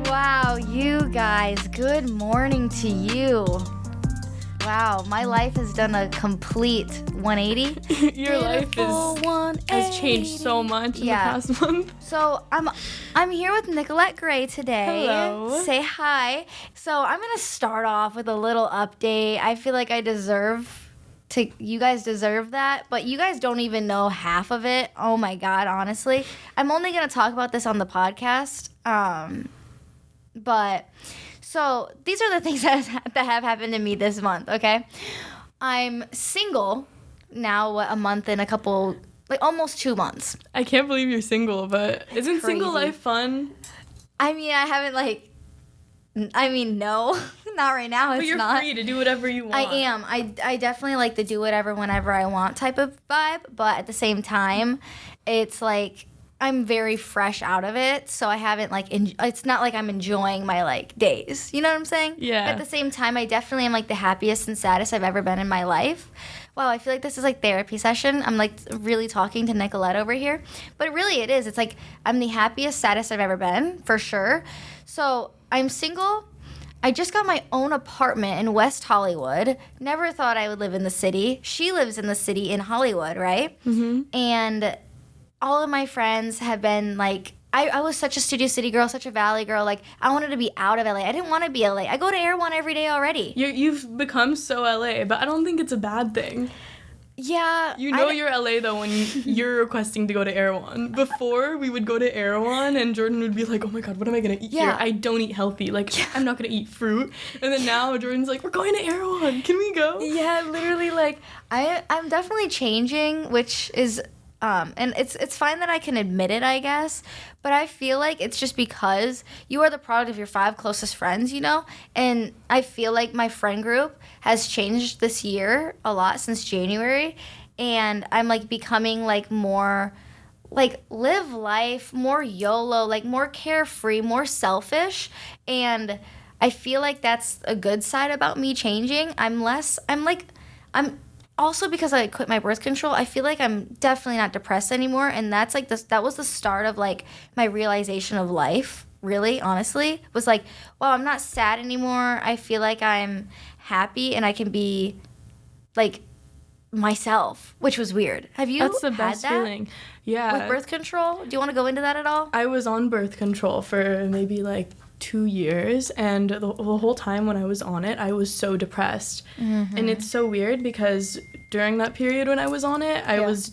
Wow, you guys, good morning to you. Wow, my life has done a complete 180. Your life has changed so much in the past month. So I'm here with Nicolette Gray today. Hello. Say hi. So I'm gonna start off with a little update. I feel like you guys deserve that, but you guys don't even know half of it. Oh my God, honestly. I'm only gonna talk about this on the podcast. But so these are the things that have happened to me this month, okay? I'm single now, a month and a couple, like almost 2 months. I can't believe you're single, but isn't crazy. single life fun? I mean, no, not right now. It's but you're not. free to do whatever you want. I am. I definitely like the do whatever whenever I want type of vibe, but at the same time, it's like I'm very fresh out of it, so I haven't it's not like I'm enjoying my days. You know what I'm saying? Yeah. But at the same time, I definitely am the happiest and saddest I've ever been in my life. Wow, I feel like this is therapy session. I'm really talking to Nicolette over here, but really it is. It's I'm the happiest, saddest I've ever been for sure. So I'm single. I just got my own apartment in West Hollywood. Never thought I would live in the city. She lives in the city in Hollywood, right? Mm-hmm. And all of my friends have been I was such a Studio City girl, such a Valley girl. I wanted to be out of LA. I didn't want to be LA. I go to Air One every day already. You've become so LA, but I don't think it's a bad thing. Yeah. You're LA though when you're requesting to go to Air One. Before, we would go to Air One and Jordyn would be like, oh my God, what am I going to eat here? I don't eat healthy. I'm not going to eat fruit. And then now Jordyn's like, we're going to Air One. Can we go? Yeah, literally I'm definitely changing, which is... and it's fine that I can admit it, I guess, but I feel like it's just because you are the product of your 5 closest friends, and I feel like my friend group has changed this year a lot since January, and I'm becoming more live life, more YOLO, more carefree, more selfish, and I feel like that's a good side about me changing. Also, because I quit my birth control, I feel like I'm definitely not depressed anymore, and that's that was the start of my realization of life. Really, honestly, was wow, I'm not sad anymore. I feel like I'm happy and I can be myself, which was weird. Have you? That's the best feeling. Yeah. With birth control, do you want to go into that at all? I was on birth control for maybe 2 years, and the whole time when I was on it, I was so depressed. Mm-hmm. And it's so weird because during that period when I was on it, I was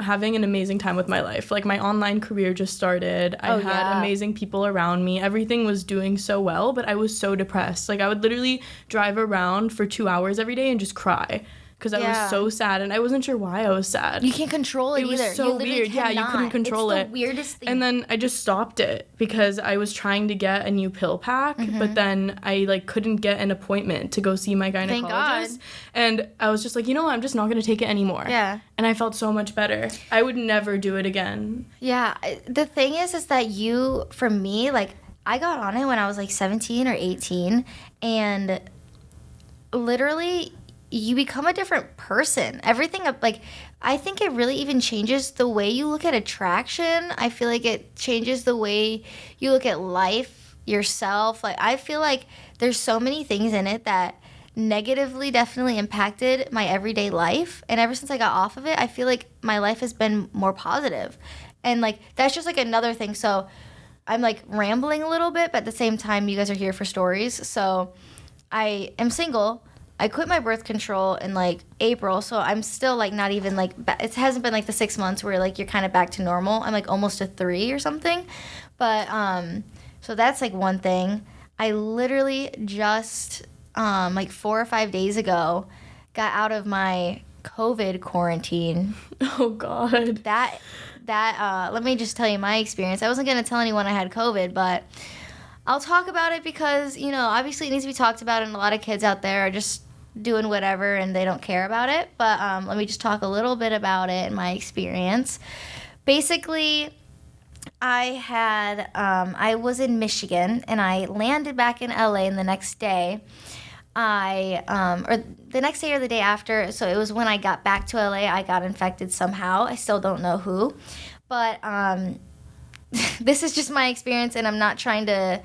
having an amazing time with my life. My online career just started. I had amazing people around me. Everything was doing so well, but I was so depressed. I would literally drive around for 2 hours every day and just cry. Because I was so sad, and I wasn't sure why I was sad. You can't control it either. It was so weird. Cannot. Yeah, you couldn't control it. It's the weirdest thing. And then I just stopped it because I was trying to get a new pill pack, but then I couldn't get an appointment to go see my gynecologist. Thank God. And I was just I'm just not going to take it anymore. Yeah. And I felt so much better. I would never do it again. Yeah. The thing is that for me, I got on it when I was 17 or 18, and literally you become a different person. Everything, I think it really even changes the way you look at attraction. I feel like it changes the way you look at life, yourself. I feel like there's so many things in it that negatively definitely impacted my everyday life. And ever since I got off of it, I feel like my life has been more positive. And that's just another thing. So I'm rambling a little bit, but at the same time, you guys are here for stories. So I am single. I quit my birth control in April, so I'm still not even it hasn't been the 6 months where you're kind of back to normal. I'm almost to 3 or something, but so that's one thing. I literally just 4 or 5 days ago got out of my COVID quarantine. Oh God. That let me just tell you my experience. I wasn't gonna tell anyone I had COVID, but I'll talk about it because, obviously it needs to be talked about, and a lot of kids out there are just doing whatever and they don't care about it. But let me just talk a little bit about it and my experience. Basically, I was in Michigan, and I landed back in LA, and the next day, or the next day or the day after, so it was when I got back to LA, I got infected somehow. I still don't know who. But this is just my experience, and I'm not trying to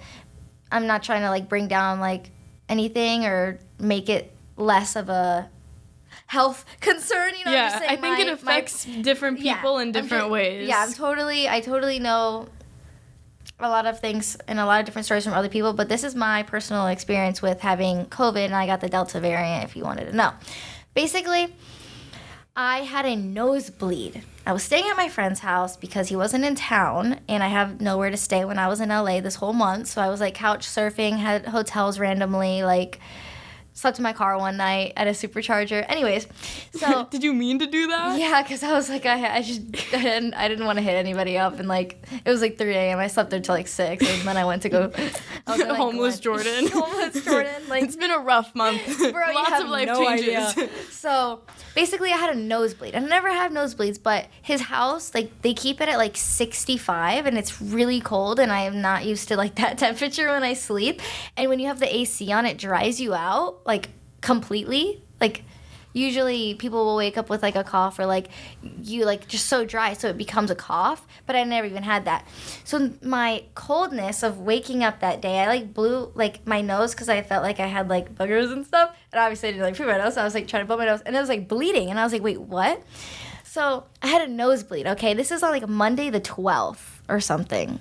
like bring down like anything or make it less of a health concern, you know. Yeah, I'm just saying I think it affects different people in different ways. Yeah, I totally know a lot of things and a lot of different stories from other people, but this is my personal experience with having COVID, and I got the Delta variant, if you wanted to know. Basically, I had a nosebleed. I was staying at my friend's house because he wasn't in town, and I have nowhere to stay when I was in LA this whole month, so I was like couch surfing, had hotels randomly, like slept in my car one night at a supercharger. Anyways, so did you mean to do that? Yeah, because I was like, I didn't want to hit anybody up, and like it was like 3 a.m. I slept there till like 6, and then I went to go. I was like, homeless Jordyn. Homeless Jordyn. Like, it's been a rough month. Bro, Lots of life changes. So basically, I had a nosebleed. I never had nosebleeds, but his house, like they keep it at like 65, and it's really cold, and I am not used to like that temperature when I sleep. And when you have the AC on, it dries you out like completely. Like usually people will wake up with like a cough, or like you like just so dry so it becomes a cough, but I never even had that. So my coldness of waking up that day, I like blew like my nose because I felt like I had like boogers and stuff, and obviously I didn't like prove my nose, so I was like trying to blow my nose, and it was like bleeding, and I was like, wait, what? So I had a nosebleed. Okay, this is on like Monday the 12th or something.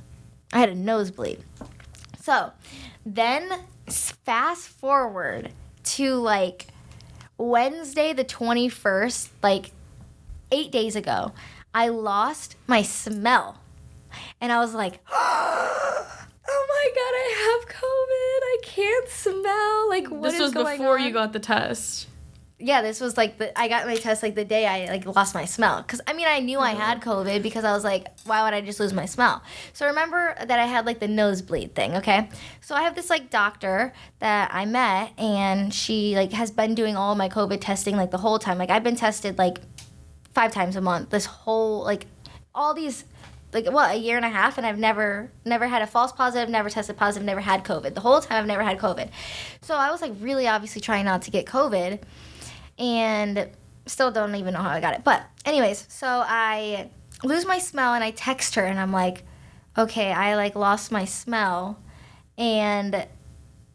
I had a nosebleed. So then fast forward to like Wednesday the 21st, like 8 days ago, I lost my smell. And I was like, oh my God, I have COVID. I can't smell. Like, what is going on? This was before you got the test. Yeah, this was like I got my test like the day I like lost my smell. Because I mean, I knew I had COVID because I was like, why would I just lose my smell? So remember that I had like the nosebleed thing, okay? So I have this like doctor that I met, and she like has been doing all of my COVID testing like the whole time. Like I've been tested like 5 times a month this whole like all these like a year and a half, and I've never had a false positive, never tested positive, never had COVID. The whole time I've never had COVID. So I was like really obviously trying not to get COVID. And still don't even know how I got it. But anyways, so I lose my smell, and I text her, and I'm like, okay, I like lost my smell, and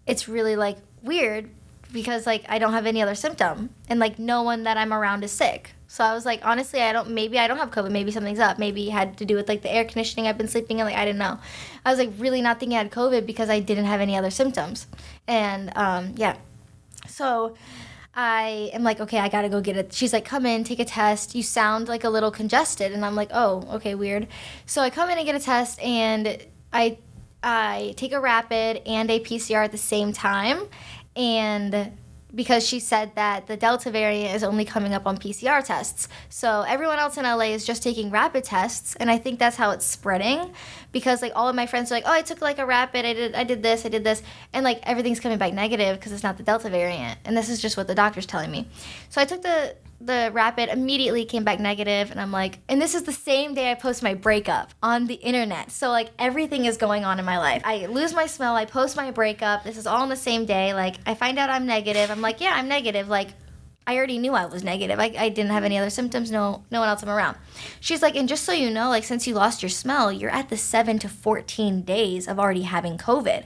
it's really like weird because like I don't have any other symptom, and like no one that I'm around is sick. So I was like, honestly, maybe I don't have COVID. Maybe something's up. Maybe it had to do with like the air conditioning I've been sleeping in. Like I didn't know. I was like really not thinking I had COVID because I didn't have any other symptoms. And yeah, so I am like, okay, I gotta go get it. She's like, come in, take a test. You sound like a little congested. And I'm like, oh, okay, weird. So I come in and get a test, and I take a rapid and a PCR at the same time. And because she said that the Delta variant is only coming up on PCR tests. So everyone else in LA is just taking rapid tests, and I think that's how it's spreading, because like all of my friends are like, oh, I took like a rapid, I did this, and like everything's coming back negative because it's not the Delta variant, and this is just what the doctor's telling me. So I took the rapid, immediately came back negative, and I'm like, and this is the same day I post my breakup on the internet. So like everything is going on in my life. I lose my smell, I post my breakup, this is all on the same day. Like I find out I'm negative. I'm like, yeah, I'm negative. Like I already knew I was negative. I didn't have any other symptoms, no one else I'm around. She's like, and just so you know, like since you lost your smell, you're at the 7 to 14 days of already having COVID.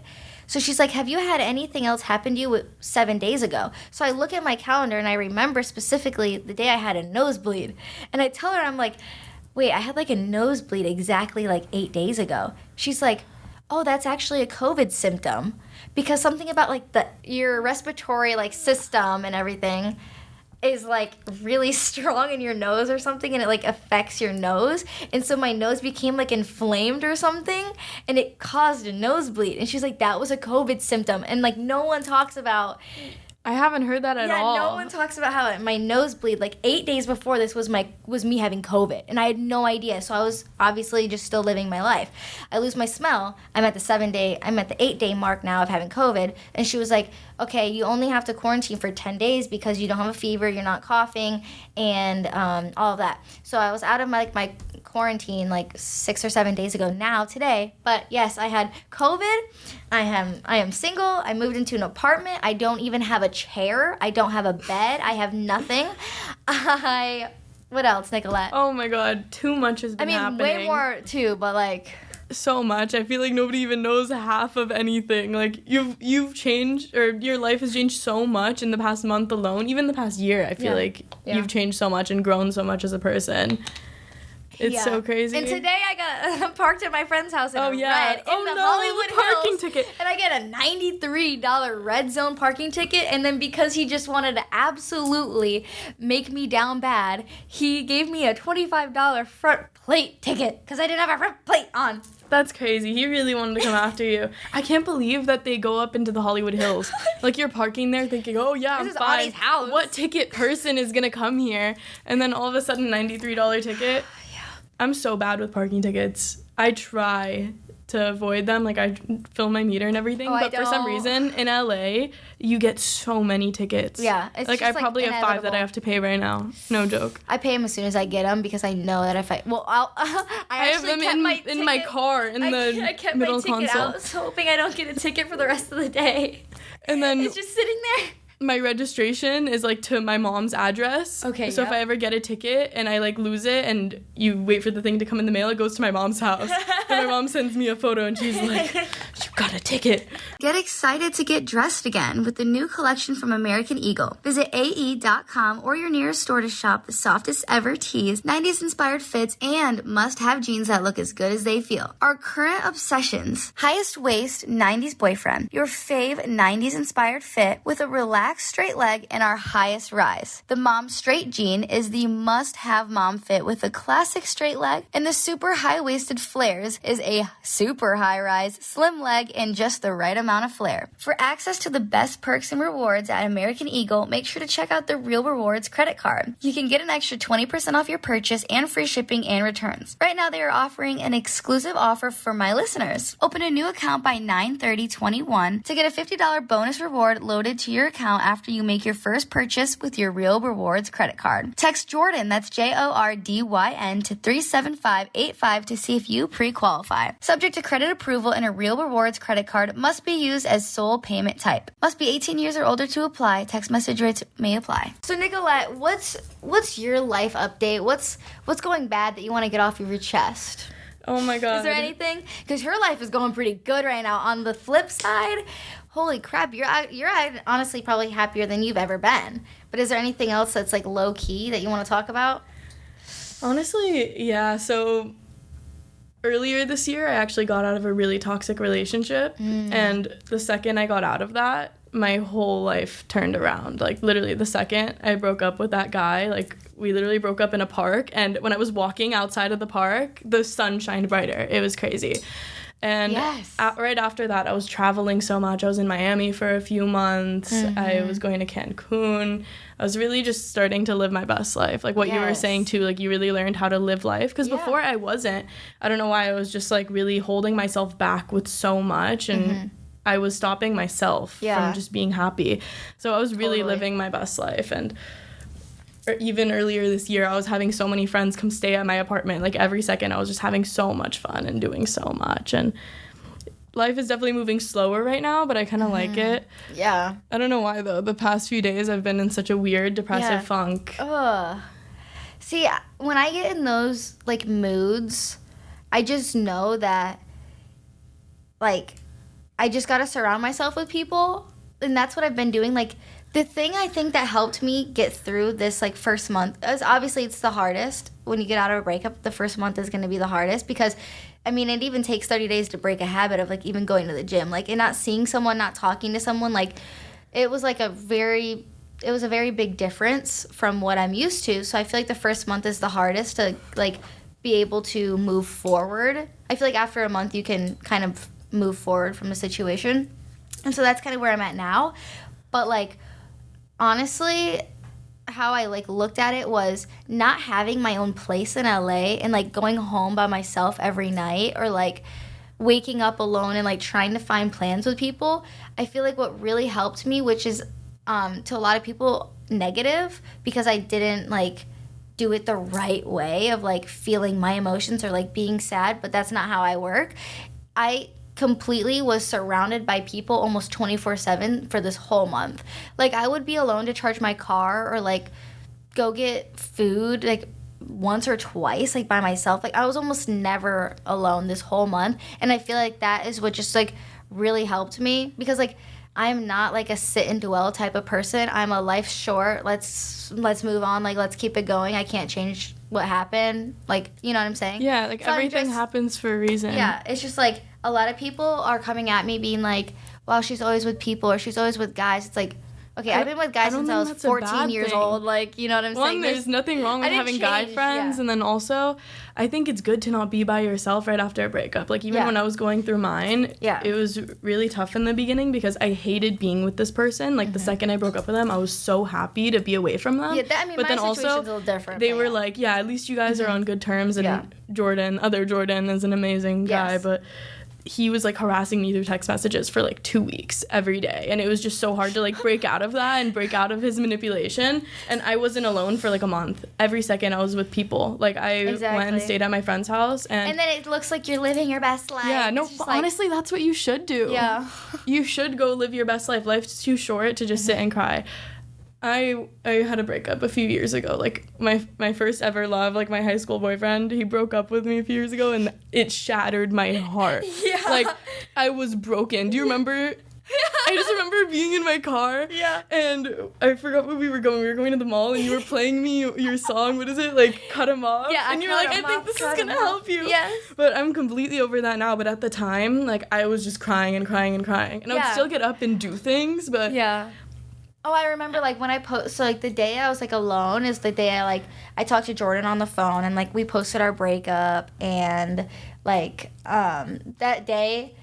So she's like, have you had anything else happen to you 7 days ago? So I look at my calendar, and I remember specifically the day I had a nosebleed. And I tell her, I'm like, wait, I had like a nosebleed exactly like 8 days ago. She's like, oh, that's actually a COVID symptom, because something about like your respiratory like system and everything is like really strong in your nose or something, and it like affects your nose, and so my nose became like inflamed or something, and it caused a nosebleed. And she's like, that was a COVID symptom, and like no one talks about. I haven't heard that at all. Yeah, no one talks about how my nosebleed, like 8 days before this was me having COVID, and I had no idea. So I was obviously just still living my life. I lose my smell. I'm at the 8 day mark now of having COVID, and she was like, okay, you only have to quarantine for 10 days because you don't have a fever, you're not coughing, and all of that. So I was out of my quarantine like 6 or 7 days ago now today. But yes, I had COVID. I am single. I moved into an apartment. I don't even have a chair. I don't have a bed. I have nothing. What else, Nicolette? Oh my God, too much has been happening. Way more too, but like, so much. I feel like nobody even knows half of anything. Like, you've changed, or your life has changed so much in the past month alone. Even the past year, I feel like you've changed so much and grown so much as a person. It's so crazy. And today I got parked at my friend's house in red in the Hollywood parking ticket. And I get a $93 red zone parking ticket. And then because he just wanted to absolutely make me down bad, he gave me a $25 front plate ticket because I didn't have a front plate on. That's crazy. He really wanted to come after you. I can't believe that they go up into the Hollywood Hills. Like, you're parking there thinking, oh, yeah, this I'm fine. Audie's house. What ticket person is going to come here? And then all of a sudden, $93 ticket. I'm so bad with parking tickets. I try to avoid them. Like, I fill my meter and everything. But for some reason, in LA, you get so many tickets. Yeah. It's like, just I probably have 5 that I have to pay right now. No joke. I pay them as soon as I get them because I know that if I have them in my car in the I kept middle my ticket console. out, hoping I don't get a ticket for the rest of the day. And then it's just sitting there. My registration is, like, to my mom's address. Okay, So if I ever get a ticket and I, like, lose it and you wait for the thing to come in the mail, it goes to my mom's house. And my mom sends me a photo and she's like, you got a ticket. Get excited to get dressed again with the new collection from American Eagle. Visit AE.com or your nearest store to shop the softest ever tees, 90s inspired fits, and must-have jeans that look as good as they feel. Our current obsessions: highest waist 90s boyfriend, your fave 90s inspired fit with a relaxed straight leg, and our highest rise. The mom straight jean is the must-have mom fit with a classic straight leg, and the super high-waisted flares is a super high-rise slim leg and just the right amount of flare. For access to the best perks and rewards at American Eagle, make sure to check out the Real Rewards credit card. You can get an extra 20% off your purchase and free shipping and returns. Right now, they are offering an exclusive offer for my listeners. Open a new account by 9/30/21 to get a $50 bonus reward loaded to your account after you make your first purchase with your Real Rewards credit card. Text Jordyn, that's JORDYN, to 37585 to see if you pre-qualify. Subject to credit approval, and a Real Rewards credit card must be used as sole payment type. Must be 18 years or older to apply. Text message rates may apply. So Nicolette, what's your life update? What's going bad that you want to get off of your chest? Oh my God. Is there anything? Because her life is going pretty good right now. On the flip side, holy crap, you're honestly probably happier than you've ever been. But is there anything else that's like low key that you want to talk about? Honestly, yeah. So earlier this year, I actually got out of a really toxic relationship. And the second I got out of that, my whole life turned around. Like, literally, the second I broke up with that guy, like, we literally broke up in a park. And when I was walking outside of the park, the sun shined brighter. It was crazy. And right after that, I was traveling so much. I was in Miami for a few months. I was going to Cancun. I was really just starting to live my best life. Like what you were saying, too. Like, you really learned how to live life. Because before I wasn't. I don't know why. I was just, like, really holding myself back with so much. And I was stopping myself from just being happy. So I was really living my best life. And even earlier this year, I was having so many friends come stay at my apartment. Like, every second, I was just having so much fun and doing so much. And life is definitely moving slower right now, but I kind of like it. Yeah. I don't know why, though. The past few days, I've been in such a weird, depressive funk. Ugh. See, when I get in those, like, moods, I just know that, like, I just got to surround myself with people. And that's what I've been doing. Like, the thing I think that helped me get through this, like, first month is obviously it's the hardest. When you get out of a breakup, the first month is going to be the hardest because, I mean, it even takes 30 days to break a habit of, like, even going to the gym. Like, and not seeing someone, not talking to someone, like, it was a very big difference from what I'm used to. So I feel like the first month is the hardest to, like, be able to move forward. I feel like after a month you can kind of move forward from the situation. And so that's kind of where I'm at now. But, like, honestly, how I, like, looked at it was not having my own place in LA and, like, going home by myself every night or, like, waking up alone and, like, trying to find plans with people. I feel like what really helped me, which is to a lot of people negative because I didn't, like, do it the right way of, like, feeling my emotions or, like, being sad, but that's not how I work. I completely was surrounded by people almost 24/7 for this whole month. Like, I would be alone to charge my car or, like, go get food. Like, once or twice, like, by myself. Like, I was almost never alone this whole month. And I feel like that is what just, like, really helped me. Because, like, I'm not, like, a sit and dwell type of person. I'm a life's short. Let's move on. Like, let's keep it going. I can't change what happened. Like, you know what I'm saying? Yeah, like, so everything happens for a reason. Yeah, it's just, like, a lot of people are coming at me being like, well, she's always with people or she's always with guys. It's like, okay, I've been with guys since I was 14 years old. Like, you know what I'm saying? There's nothing wrong with having guy friends. Yeah. And then also, I think it's good to not be by yourself right after a breakup. Like, even when I was going through mine, it was really tough in the beginning because I hated being with this person. Like, the second I broke up with them, I was so happy to be away from them. Yeah, but then also, a little different. They were like, yeah, at least you guys are on good terms. And Jordyn is an amazing guy, but he was, like, harassing me through text messages for, like, 2 weeks every day. And it was just so hard to, like, break out of that and break out of his manipulation. And I wasn't alone for, like, a month. Every second I was with people. Like, I went and stayed at my friend's house. And then it looks like you're living your best life. Yeah, no, but honestly, that's what you should do. Yeah. You should go live your best life. Life's too short to just sit and cry. I had a breakup a few years ago. Like, my first ever love, like, my high school boyfriend, he broke up with me a few years ago, and it shattered my heart. Yeah. Like, I was broken. Do you remember? I just remember being in my car. Yeah. And I forgot where we were going. We were going to the mall, and you were playing me your song. What is it? Like, Cut 'Em Off? Yeah, and you were like, I think this is going to help you. Yes. But I'm completely over that now. But at the time, like, I was just crying and crying and crying. And I would still get up and do things, but... Yeah. Oh, I remember, like, when I so, like, the day I was, like, alone is the day I talked to Jordyn on the phone, and, like, we posted our breakup, and, like, that day,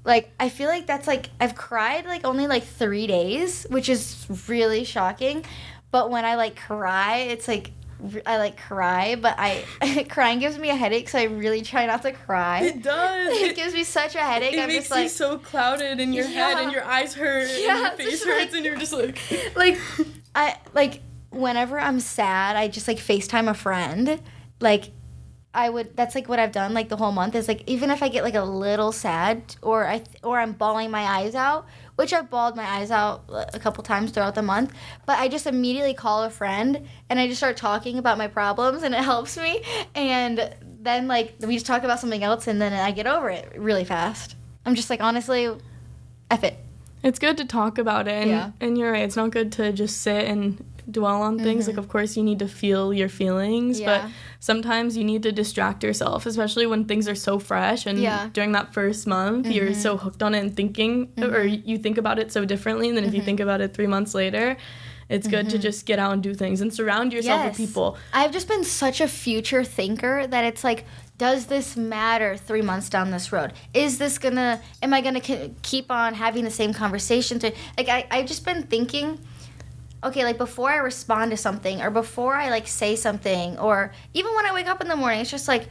like, I feel like that's, like, I've cried, like, only, like, 3 days, which is really shocking, but when I, like, cry, it's, like, I, like, cry, but crying gives me a headache, so I really try not to cry. It does. It gives me such a headache. It makes you so clouded in your head, and your eyes hurt, and your face hurts, and you're just like... Whenever I'm sad, I just, like, FaceTime a friend. Like, that's, like, what I've done, like, the whole month is, like, even if I get, like, a little sad, or I'm bawling my eyes out, which I've bawled my eyes out a couple times throughout the month, but I just immediately call a friend, and I just start talking about my problems, and it helps me, and then, like, we just talk about something else, and then I get over it really fast. I'm just like, honestly, F it. It's good to talk about it, and you're right, it's not good to just sit and dwell on things. Like, of course, you need to feel your feelings, but sometimes you need to distract yourself, especially when things are so fresh, and during that first month, you're so hooked on it and thinking, or you think about it so differently, and then if you think about it 3 months later, it's good to just get out and do things and surround yourself with people. I've just been such a future thinker that it's like, does this matter 3 months down this road? Am I gonna keep on having the same conversations? Like, I've just been thinking, okay, like, before I respond to something, or before I, like, say something, or even when I wake up in the morning, it's just like,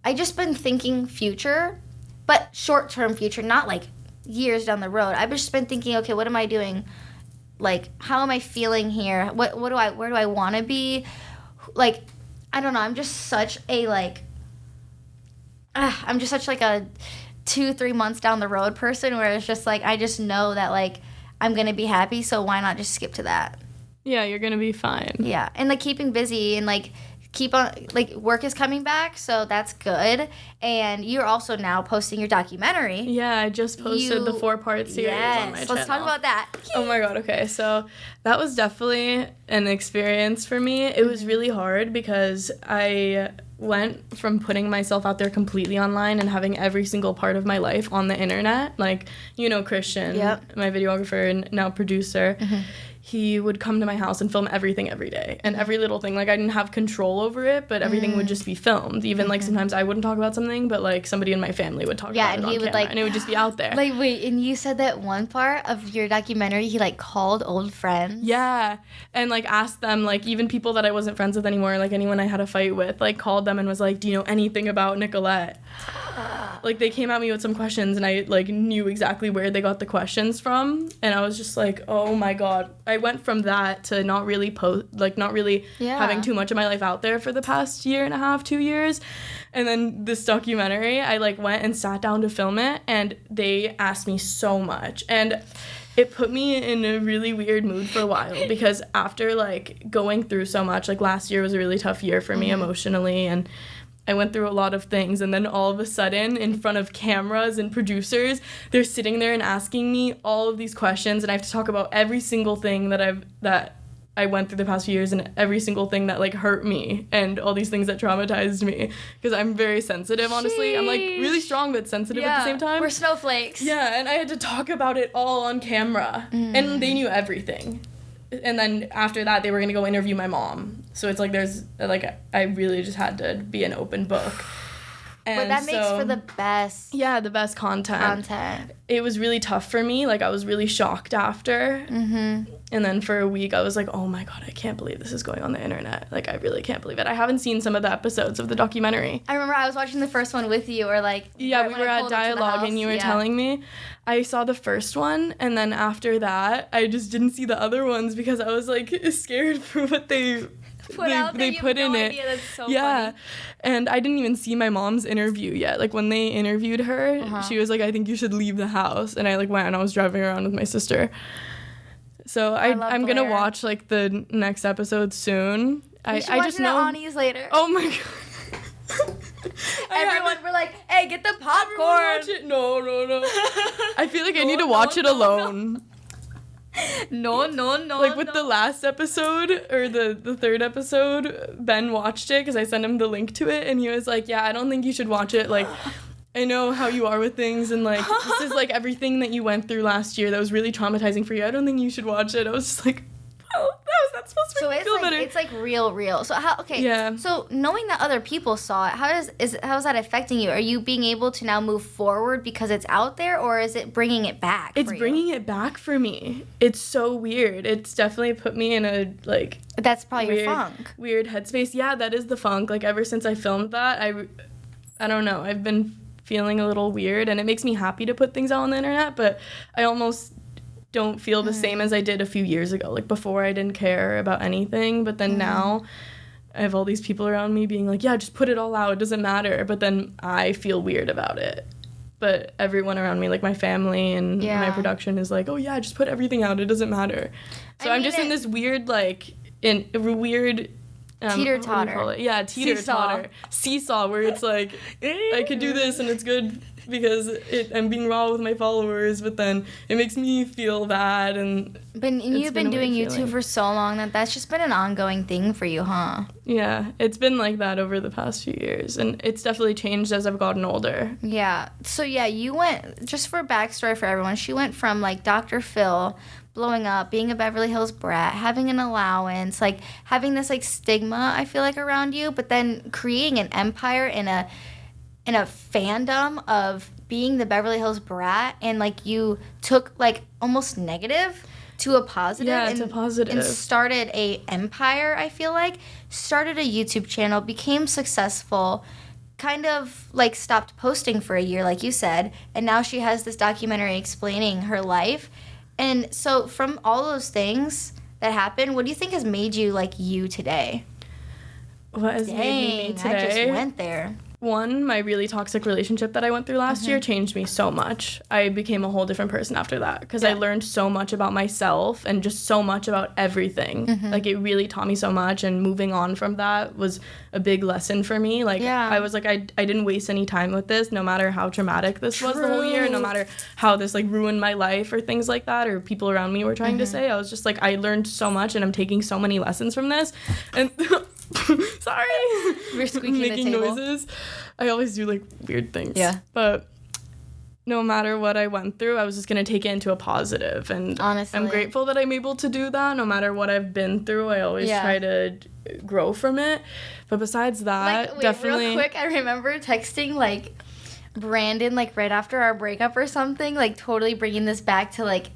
I just been thinking future, but short-term future, not, like, years down the road. I've just been thinking, okay, what am I doing? Like, how am I feeling here? Where do I want to be? Like, I don't know. I'm just such a, like, I'm just such, like, a 2-3 months down the road person where it's just, like, I just know that, like, I'm going to be happy, so why not just skip to that? Yeah, you're going to be fine. Yeah, and, like, keeping busy and, like, keep on, like, work is coming back, so that's good. And you're also now posting your documentary. Yeah, I just posted the 4-part series on my channel. Let's talk about that. Oh my god, okay. So that was definitely an experience for me. It was really hard because I went from putting myself out there completely online and having every single part of my life on the internet. Like, you know, Christian, my videographer and now producer, he would come to my house and film everything every day. And every little thing, like, I didn't have control over it, but everything would just be filmed. Even, like, sometimes I wouldn't talk about something, but, like, somebody in my family would talk about it on camera. And it would just be out there. Like, wait, and you said that one part of your documentary, he, like, called old friends? Yeah. And, like, asked them, like, even people that I wasn't friends with anymore, like, anyone I had a fight with, like, called them and was like, do you know anything about Nicolette? Like, they came at me with some questions, and I, like, knew exactly where they got the questions from. And I was just like, oh, my God. I went from that to not really having too much of my life out there for the past 1.5, 2 years. And then this documentary, I like went and sat down to film it, and they asked me so much. And it put me in a really weird mood for a while, because after like going through so much, like last year was a really tough year for me emotionally, and I went through a lot of things, and then all of a sudden, in front of cameras and producers, they're sitting there and asking me all of these questions, and I have to talk about every single thing that I went through the past few years, and every single thing that like hurt me, and all these things that traumatized me, because I'm very sensitive, honestly. I'm like really strong but sensitive at the same time. We're snowflakes. Yeah, and I had to talk about it all on camera, and they knew everything. And then after that, they were going to go interview my mom. So it's like I really just had to be an open book. And but that makes for the best. Yeah, the best content. It was really tough for me. Like, I was really shocked after. Mm-hmm. And then for a week, I was like, oh my God, I can't believe this is going on the internet. Like, I really can't believe it. I haven't seen some of the episodes of the documentary. I remember I was watching the first one with you, or like... Yeah, we were at Dialogue, and you were telling me. I saw the first one, and then after that, I just didn't see the other ones, because I was like scared for what they put in it. That's so funny. And I didn't even see my mom's interview yet. Like, when they interviewed her, she was like, I think you should leave the house. And I like went, and I was driving around with my sister. So I'm gonna watch like the next episode soon. I just know Annie's later. Oh my God. We're like, hey, get the popcorn. Watch it. No. I feel like I need to watch it alone. No. Like with the last episode, or the third episode, Ben watched it because I sent him the link to it, and he was like, yeah, I don't think you should watch it. Like, I know how you are with things, and like, this is like everything that you went through last year that was really traumatizing for you. I don't think you should watch it. I was just like, oh, that's supposed to make me feel better. It's like real. So how? Okay. Yeah. So knowing that other people saw it, how is that affecting you? Are you being able to now move forward because it's out there, or is it bringing it back? It's bringing it back for me. It's so weird. It's definitely put me in a like. That's probably your funk. Weird headspace. Yeah, that is the funk. Like, ever since I filmed that, I don't know. I've been feeling a little weird, and it makes me happy to put things out on the internet, but I almost don't feel the same as I did a few years ago. Like, before, I didn't care about anything, but then now I have all these people around me being like, yeah, just put it all out, it doesn't matter, but then I feel weird about it. But everyone around me, like my family and my production, is like, oh yeah, just put everything out, it doesn't matter. So I'm just in this weird teeter-totter. Yeah, teeter-totter. Seesaw, where it's like, I could do this and it's good because I'm being raw with my followers, but then it makes me feel bad. But you've been doing YouTube for so long that's just been an ongoing thing for you, huh? Yeah, it's been like that over the past few years, and it's definitely changed as I've gotten older. Yeah. So yeah, you went, just for backstory for everyone, she went from like Dr. Phil, blowing up, being a Beverly Hills brat, having an allowance, like having this like stigma, I feel like, around you, but then creating an empire in a fandom of being the Beverly Hills brat, and like you took like almost negative to a positive. Yeah, to positive. And started a empire, I feel like. Started a YouTube channel, became successful, kind of like stopped posting for a year, like you said, and now she has this documentary explaining her life. And so from all those things that happened, what do you think has made you like you today? What has made me today? I just went there. One, my really toxic relationship that I went through last year changed me so much. I became a whole different person after that, because I learned so much about myself and just so much about everything. Like, it really taught me so much, and moving on from that was a big lesson for me. Like, I was like, I didn't waste any time with this, no matter how traumatic this was the whole year, no matter how this like ruined my life or things like that, or people around me were trying to say. I was just like, I learned so much, and I'm taking so many lessons from this. And sorry, we're squeaking making the table. Noises. I always do like weird things. Yeah. But no matter what I went through, I was just gonna take it into a positive, and honestly, I'm grateful that I'm able to do that. No matter what I've been through, I always try to grow from it. But besides that, like, definitely. Real quick, I remember texting like Brandon like right after our breakup or something, like totally bringing this back to like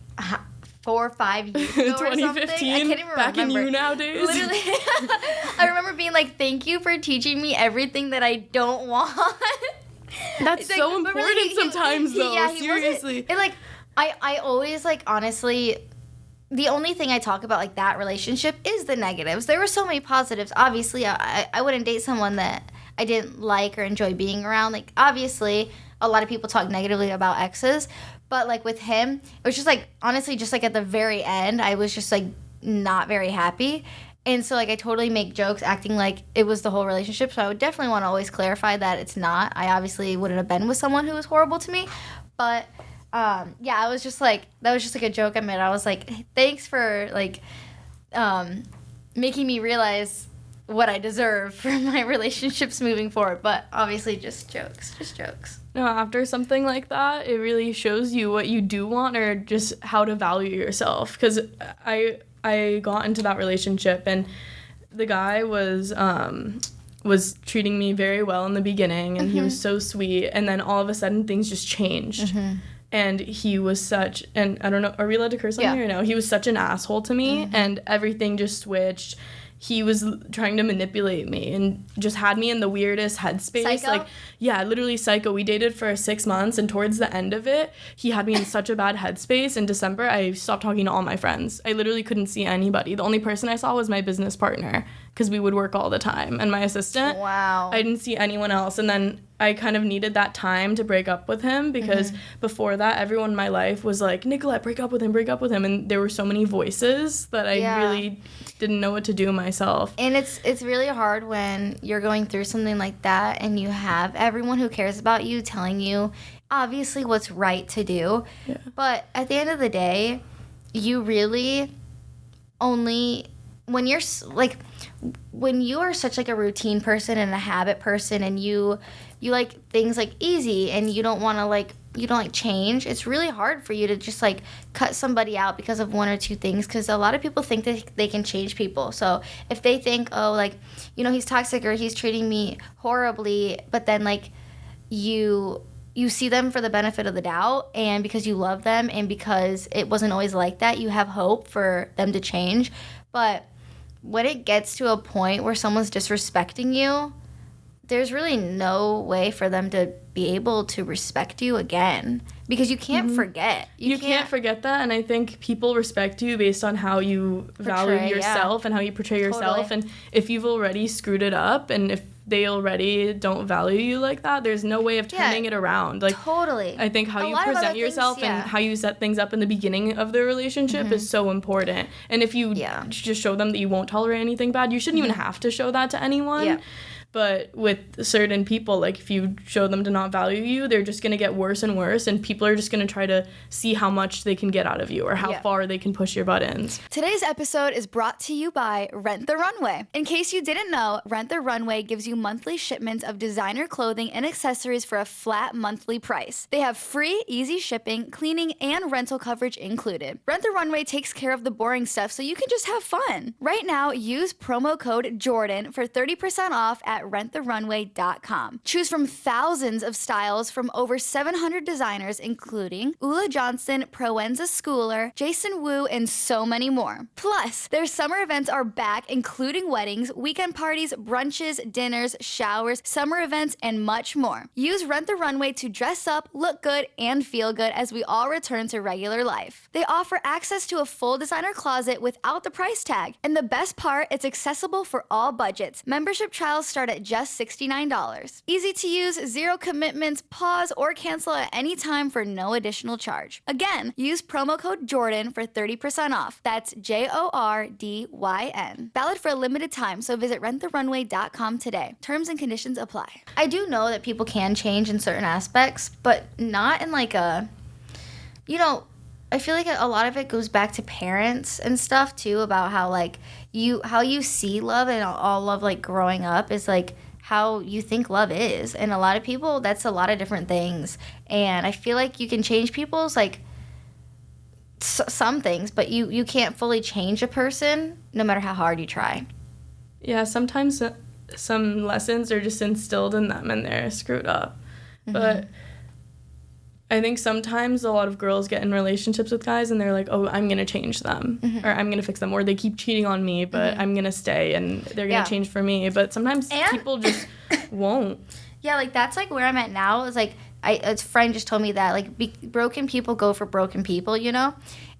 4 or 5 years ago 2015, or something. I can't even back remember. in you nowadays. Literally. I remember being like, thank you for teaching me everything that I don't want. That's so like, important really, sometimes, though. Yeah, seriously. It, like, I always, like, honestly, the only thing I talk about, like, that relationship is the negatives. There were so many positives. Obviously, I wouldn't date someone that I didn't like or enjoy being around. Like, obviously, a lot of people talk negatively about exes. But, like, with him, it was just, like, honestly, just, like, at the very end, I was just, like, not very happy. And so, like, I totally make jokes acting like it was the whole relationship. So I would definitely want to always clarify that it's not. I obviously wouldn't have been with someone who was horrible to me. But, yeah, I was just, like, that was just, like, a joke I made. I was like, thanks for, like, making me realize what I deserve for my relationships moving forward. But obviously just jokes. No, after something like that, it really shows you what you do want or just how to value yourself. Because I got into that relationship, and the guy was treating me very well in the beginning, and he was so sweet. And then all of a sudden, things just changed. And he was such, and I don't know, are we allowed to curse on here or no? He was such an asshole to me, and everything just switched. He was trying to manipulate me and just had me in the weirdest headspace. Psycho? Like, yeah, literally psycho. We dated for 6 months, and towards the end of it, he had me in such a bad headspace. In December, I stopped talking to all my friends. I literally couldn't see anybody. The only person I saw was my business partner, because we would work all the time, and my assistant. Wow. I didn't see anyone else. And then I kind of needed that time to break up with him, because before that, everyone in my life was like, Nicolette, break up with him. And there were so many voices that I really didn't know what to do myself. And it's really hard when you're going through something like that and you have everyone who cares about you telling you obviously what's right to do. Yeah. But at the end of the day, you really only, when you're like, when you are such like a routine person and a habit person, and you like things like easy, and you don't want to like, you don't like change, it's really hard for you to just like cut somebody out because of one or two things, because a lot of people think that they can change people. So if they think, oh, like, you know, he's toxic or he's treating me horribly, but then like you see them for the benefit of the doubt, and because you love them and because it wasn't always like that, you have hope for them to change. But when it gets to a point where someone's disrespecting you, there's really no way for them to be able to respect you again, because you can't forget. You can't forget that, and I think people respect you based on how you value yourself and how you portray yourself. And if you've already screwed it up, and if they already don't value you like that, there's no way of turning it around. Like, totally. I think how you present yourself and how you set things up in the beginning of the relationship is so important. And if you just show them that you won't tolerate anything bad, you shouldn't even have to show that to anyone. Yeah. But with certain people, like, if you show them to not value you, they're just going to get worse and worse, and people are just going to try to see how much they can get out of you or how far they can push your buttons. Today's episode is brought to you by Rent the Runway. In case you didn't know, Rent the Runway gives you monthly shipments of designer clothing and accessories for a flat monthly price. They have free, easy shipping, cleaning, and rental coverage included. Rent the Runway takes care of the boring stuff so you can just have fun. Right now, use promo code Jordyn for 30% off at renttherunway.com. Choose from thousands of styles from over 700 designers, including Ula Johnson, Proenza Schooler, Jason Wu, and so many more. Plus, their summer events are back, including weddings, weekend parties, brunches, dinners, showers, summer events, and much more. Use Rent the Runway to dress up, look good, and feel good as we all return to regular life. They offer access to a full designer closet without the price tag. And the best part, it's accessible for all budgets. Membership trials start at just $69. Easy to use, zero commitments, pause or cancel at any time for no additional charge. Again, use promo code Jordyn for 30% off. That's JORDYN. Valid for a limited time, so visit renttherunway.com today. Terms and conditions apply. I do know that people can change in certain aspects, but not in like a, you know, I feel like a lot of it goes back to parents and stuff too, about how like how you see love, and all love like growing up is like how you think love is. And a lot of people, that's a lot of different things. And I feel like you can change people's like some things, but you can't fully change a person no matter how hard you try. Yeah, sometimes some lessons are just instilled in them and they're screwed up. But I think sometimes a lot of girls get in relationships with guys and they're like, oh, I'm going to change them or I'm going to fix them, or they keep cheating on me, but I'm going to stay and they're going to change for me. But sometimes people just won't. Yeah, like that's like where I'm at now is like a friend just told me that, like, broken people go for broken people, you know?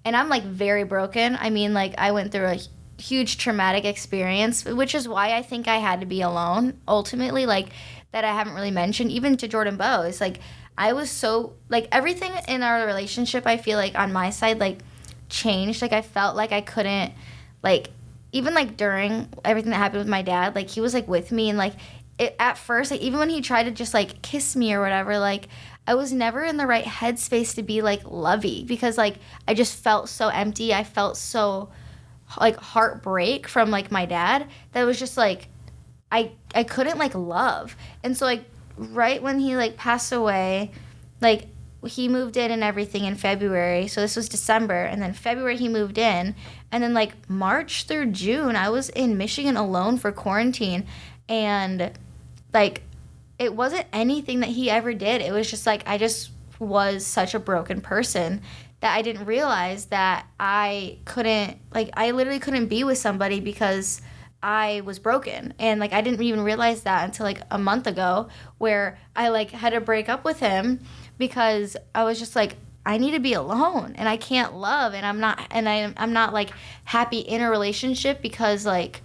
And I'm, like, very broken. I mean, like, I went through a huge traumatic experience, which is why I think I had to be alone, ultimately, like, that I haven't really mentioned, even to Jordyn Bowe. It's, like, I was so, like, everything in our relationship, I feel like, on my side, like, changed. Like, I felt like I couldn't, like, even, like, during everything that happened with my dad, like, he was, like, with me, and, like, at first, like, even when he tried to just, like, kiss me or whatever, like, I was never in the right headspace to be, like, lovey, because, like, I just felt so empty. I felt so, like, heartbreak from, like, my dad that was just, like, I couldn't, like, love. And so, like, right when he, like, passed away, like, he moved in and everything in February. So this was December. And then February he moved in. And then, like, March through June, I was in Michigan alone for quarantine. And, like, it wasn't anything that he ever did. It was just, like, I just was such a broken person that I didn't realize that I couldn't, like, I literally couldn't be with somebody because I was broken. And, like, I didn't even realize that until, like, a month ago, where I, like, had to break up with him because I was just like, I need to be alone and I can't love, and I'm not like happy in a relationship because, like,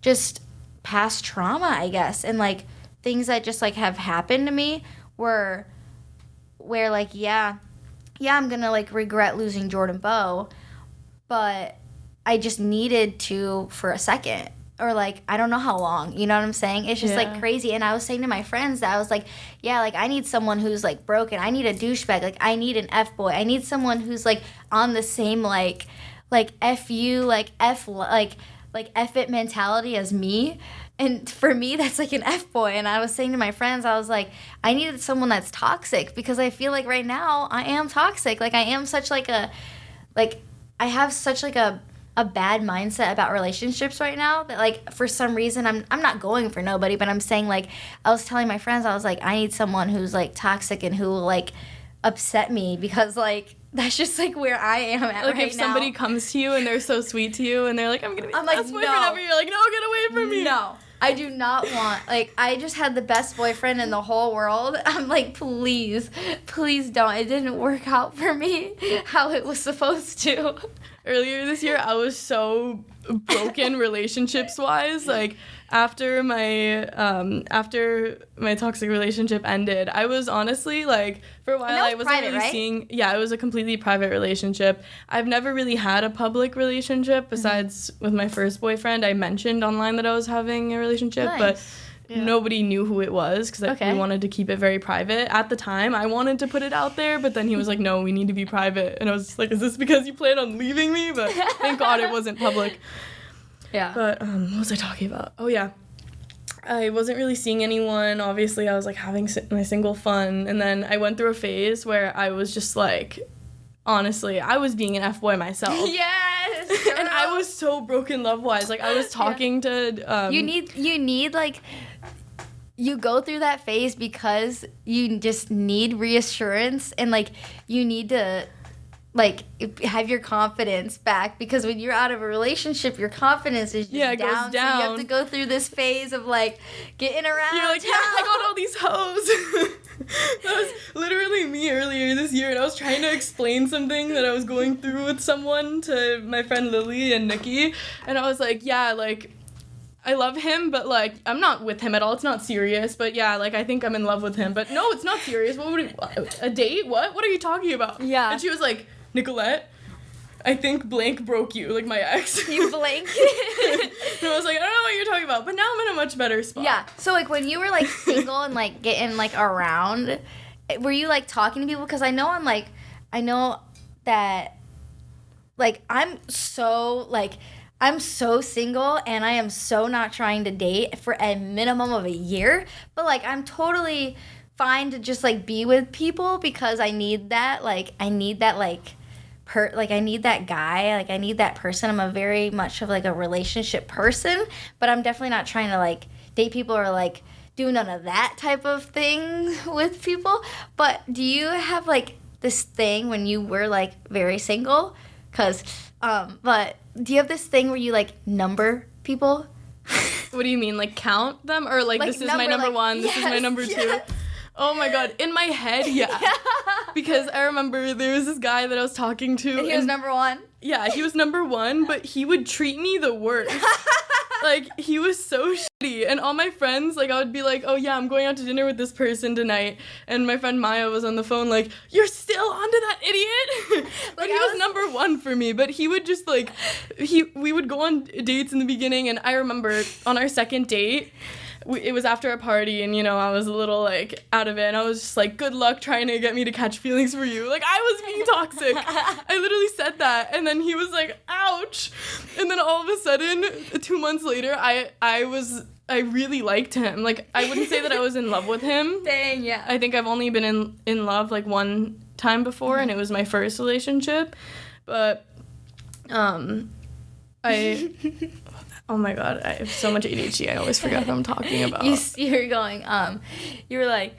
just past trauma, I guess, and, like, things that just, like, have happened to me where like, yeah, I'm gonna, like, regret losing Jordyn Bowe, but I just needed to for a second, or, like, I don't know how long, you know what I'm saying? It's just, like, crazy. And I was saying to my friends that I was like, yeah, like, I need someone who's, like, broken. I need a douchebag. Like, I need an F-boy. I need someone who's, like, on the same, like F you, like, F it mentality as me. And for me, that's, like, an F-boy. And I was saying to my friends, I was like, I needed someone that's toxic, because I feel like right now I am toxic. Like, I am such, like, I have such, like, a bad mindset about relationships right now that, like, for some reason I'm not going for nobody, but I'm saying, like, I was telling my friends, I was like, I need someone who's, like, toxic and who will, like, upset me, because, like, that's just, like, where I am at like, right if somebody comes to you and they're so sweet to you and they're like, I'm gonna be the best boyfriend ever, you're like, no, get away from me. No, I do not want, like, I just had the best boyfriend in the whole world. I'm like, please don't. It didn't work out for me how it was supposed to. Earlier this year, I was so broken relationships-wise. Like, after my toxic relationship ended, I was honestly, like, for a while I wasn't private, really right? seeing. Yeah, it was a completely private relationship. I've never really had a public relationship besides with my first boyfriend. I mentioned online that I was having a relationship, Nice. but nobody knew who it was because we wanted to keep it very private. At the time, I wanted to put it out there, but then he was like, no, we need to be private. And I was like, is this because you plan on leaving me? But thank God it wasn't public. Yeah. But what was I talking about? Oh, yeah. I wasn't really seeing anyone. Obviously, I was, like, having my single fun. And then I went through a phase where I was just, like, honestly, I was being an F-boy myself. Yes. And I was so broken love-wise. Like, I was talking to... You need, like... You go through that phase because you just need reassurance, and, like, you need to, like, have your confidence back, because when you're out of a relationship, your confidence is just it down. goes down. So you have to go through this phase of, like, getting around. You're like, yeah, I got all these hoes. That was literally me earlier this year, and I was trying to explain something that I was going through with someone to my friend Lily and Nikki, and I was like, yeah, like, I love him, but, like, I'm not with him at all. It's not serious, but, yeah, like, I think I'm in love with him. But, no, it's not serious. What would a date? What? What are you talking about? Yeah. And she was like, Nicolette, I think blank broke you, like, my ex. You blank. And I was like, I don't know what you're talking about, but now I'm in a much better spot. Yeah. So, like, when you were, like, single and, like, getting, like, around, were you, like, talking to people? Because I know that, like, I'm so single, and I am so not trying to date for a minimum of a year. But, like, I'm totally fine to just, like, be with people because I need that. Like, I need that, I need that guy. Like, I need that person. I'm a very much of, like, a relationship person. But I'm definitely not trying to, like, date people or, like, do none of that type of thing with people. But do you have, like, this thing when you were, like, very single? But do you have this thing where you, like, number people? What do you mean, like, count them? Or, like this is my number one, this is my number two? Oh my God. In my head, yeah. Because I remember there was this guy that I was talking to. And he was number one? Yeah, he was number one, but he would treat me the worst. Like, he was so shitty. And all my friends, like, I would be like, oh yeah, I'm going out to dinner with this person tonight. And my friend Maya was on the phone like, you're still onto that idiot? Like, he was number one for me. But he would just, like, we would go on dates in the beginning. And I remember on our second date, it was after a party, and, you know, I was a little, like, out of it, and I was just like, good luck trying to get me to catch feelings for you. Like, I was being toxic. I literally said that, and then he was like, ouch. And then all of a sudden, 2 months later, I really liked him. Like, I wouldn't say that I was in love with him. Dang, yeah. I think I've only been in love, like, one time before, and it was my first relationship. But, oh my God, I have so much ADHD, I always forget what I'm talking about. You were going, you were like,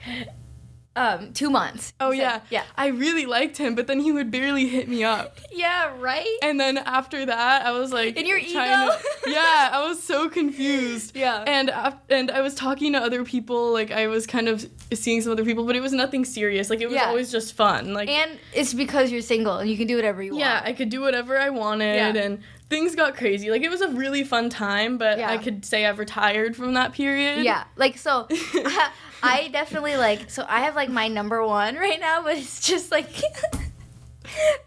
2 months. Oh, yeah. Yeah. I really liked him, but then he would barely hit me up. Yeah, right? And then after that, I was like... In your ego? Yeah, I was so confused. Yeah. And I was talking to other people, like, I was kind of seeing some other people, but it was nothing serious. Like, it was always just fun. Like, and it's because you're single, and you can do whatever you want. Yeah, I could do whatever I wanted, and things got crazy. Like, it was a really fun time, but I could say I've retired from that period. Yeah, like, so, I definitely, like, so I have, like, my number one right now, but it's just, like,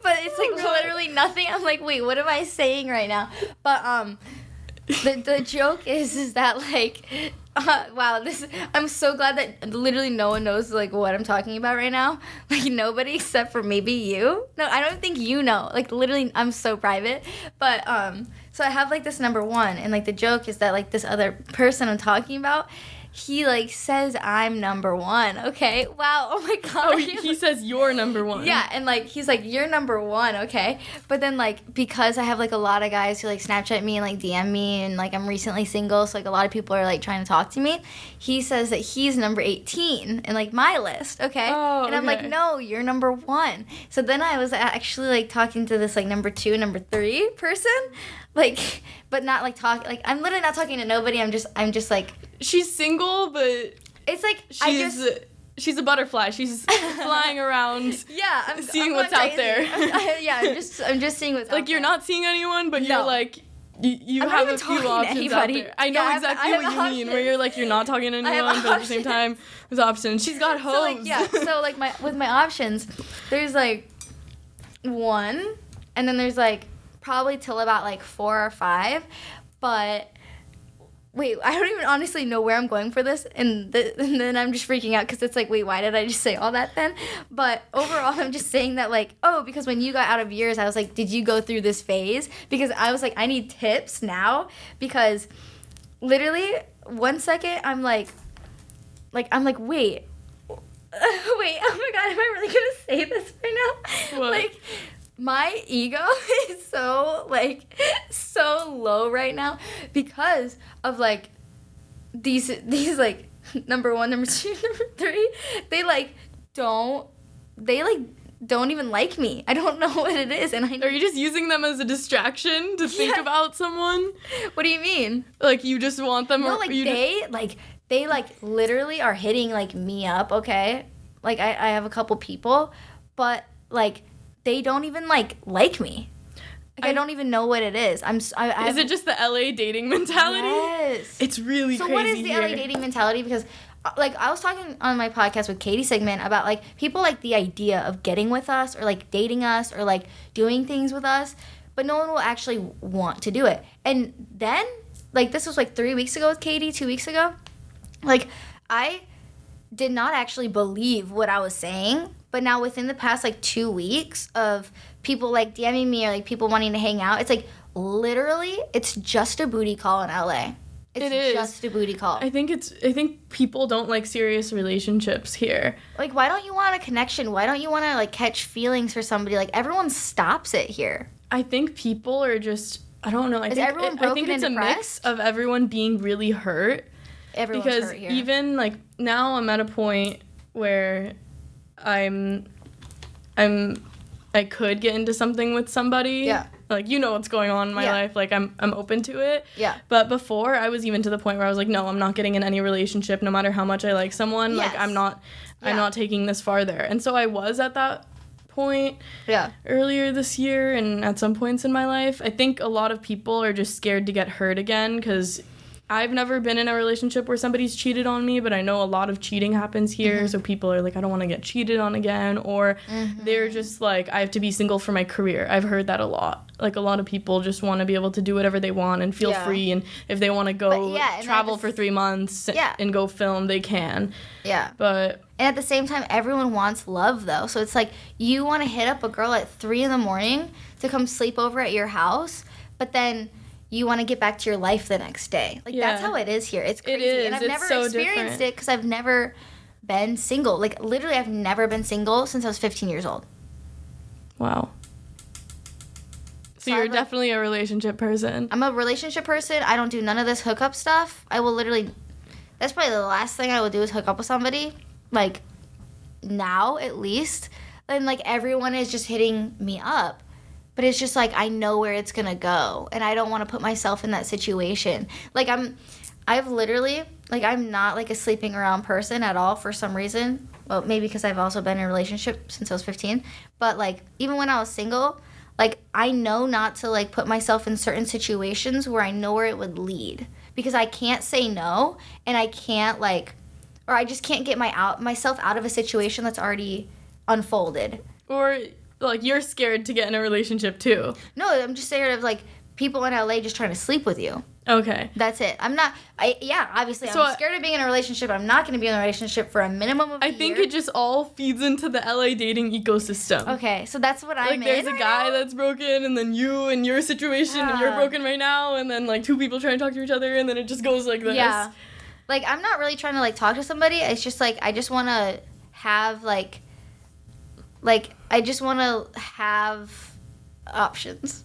but it's, like, literally nothing. I'm like, wait, what am I saying right now? But, the joke is that, like, wow, I'm so glad that literally no one knows, like, what I'm talking about right now. Like, nobody except for maybe you. No, I don't think you know. Like, literally, I'm so private. But, so I have, like, this number one, and, like, the joke is that, like, this other person I'm talking about, he, like, says I'm number one, okay? Wow, oh my God. Oh, he says you're number one. Yeah, and, like, he's like, you're number one, okay? But then, like, because I have, like, a lot of guys who, like, Snapchat me and, like, DM me, and, like, I'm recently single, so, like, a lot of people are, like, trying to talk to me. He says that he's number 18 in, like, my list, okay? Oh, and I'm like, no, you're number one. So then I was actually, like, talking to this, like, number 2, number 3 person, like, but not, like, like, I'm literally not talking to nobody. I'm just, like... She's single, but... It's, like, she's a butterfly. She's flying around. Yeah, I'm seeing what's out there. I'm just seeing what's out there. Like, you're not seeing anyone, but you're, like... You have a few options out there. I know exactly what you mean, where you're, like, you're not talking to anyone, but at the same time, there's options. She's got hoes. So, like, yeah, so, like, with my options, there's, like, 1, and then there's, like, probably till about, like, 4 or 5, but... Wait, I don't even honestly know where I'm going for this, and then I'm just freaking out because it's like, wait, why did I just say all that then? But overall, I'm just saying that, like, oh, because when you got out of yours, I was like, did you go through this phase? Because I was like, I need tips now, because literally 1 second, I'm like, wait, oh my God, am I really gonna say this right now? What? Like, my ego is so low right now because of, like, these like, number 1, number 2, number 3, they don't even like me. I don't know what it is, and Are you just using them as a distraction to think about someone? What do you mean? Like, you just want them? No, or like, they literally are hitting, like, me up, okay? Like, I have a couple people, but, like, they don't even, like me. Like, I don't even know what it is. Is it just the LA dating mentality? Yes. It's really crazy. So what is the here. LA dating mentality? Because, like, I was talking on my podcast with Katie Sigmund about, like, people like the idea of getting with us or, like, dating us or, like, doing things with us, but no one will actually want to do it. And then, like, this was, like, 3 weeks ago with Katie, 2 weeks ago. Like, I did not actually believe what I was saying. But now within the past, like, 2 weeks of people, like, DMing me or, like, people wanting to hang out, it's, like, literally, it's just a booty call in LA. It's just a booty call. I think people don't like serious relationships here. Like, why don't you want a connection? Why don't you want to, like, catch feelings for somebody? Like, everyone stops it here. I think people are just, I don't know. I think it's a mix of everyone being really hurt. Everyone's because hurt here. Even, like, now I'm at a point where I could get into something with somebody. Yeah. Like, you know what's going on in my life. Like, I'm open to it. Yeah. But before, I was even to the point where I was like, no, I'm not getting in any relationship no matter how much I like someone. Yes. Like, I'm not I'm not taking this farther. And so I was at that point earlier this year and at some points in my life. I think a lot of people are just scared to get hurt again because I've never been in a relationship where somebody's cheated on me, but I know a lot of cheating happens here, so people are like, I don't want to get cheated on again, or they're just like, I have to be single for my career. I've heard that a lot. Like, a lot of people just want to be able to do whatever they want and feel free, and if they want to go travel for 3 months and go film, they can. Yeah. But... And at the same time, everyone wants love, though. So it's like, you want to hit up a girl at 3 a.m. to come sleep over at your house, but then... you want to get back to your life the next day. Like, that's how it is here. It's crazy. It is. And I've never so experienced different. it because I've never been single. Like, literally, I've never been single since I was 15 years old. Wow. So you're definitely a relationship person. I'm a relationship person. I don't do none of this hookup stuff. I will literally... That's probably the last thing I will do is hook up with somebody. Like, now, at least. And, like, everyone is just hitting me up. But it's just, like, I know where it's going to go. And I don't want to put myself in that situation. Like, I've literally, like, I'm not, like, a sleeping around person at all for some reason. Well, maybe because I've also been in a relationship since I was 15. But, like, even when I was single, like, I know not to, like, put myself in certain situations where I know where it would lead. Because I can't say no. And I can't, like, or I just can't get myself out of a situation that's already unfolded. Or... like, you're scared to get in a relationship, too. No, I'm just scared of, like, people in LA just trying to sleep with you. Okay. That's it. Obviously, I'm scared of being in a relationship. I'm not going to be in a relationship for a minimum of a year. I think it just all feeds into the LA dating ecosystem. Okay, so that's what I'm in. Like, there's a guy that's broken, and then you and your situation, and you're broken right now, and then, like, 2 people trying to talk to each other, and then it just goes like this. Yeah. Like, I'm not really trying to, like, talk to somebody. It's just, like, I just want to have, like, I just want to have options.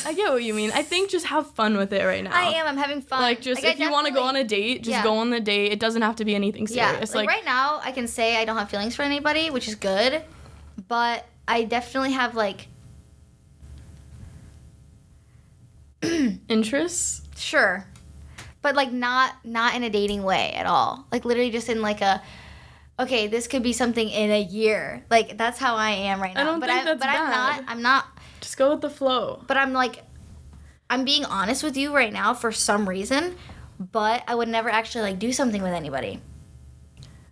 I get what you mean. I think just have fun with it right now. I am. I'm having fun. Like, just if you want to go on a date, just go on the date. It doesn't have to be anything serious. Yeah. Like, right now, I can say I don't have feelings for anybody, which is good. But I definitely have, like... interests? Sure. But, like, not in a dating way at all. Like, literally just in, like, a... okay, this could be something in a year. Like, that's how I am right now. I don't think that's bad. I'm not. Just go with the flow. But I'm, like, I'm being honest with you right now for some reason, but I would never actually, like, do something with anybody.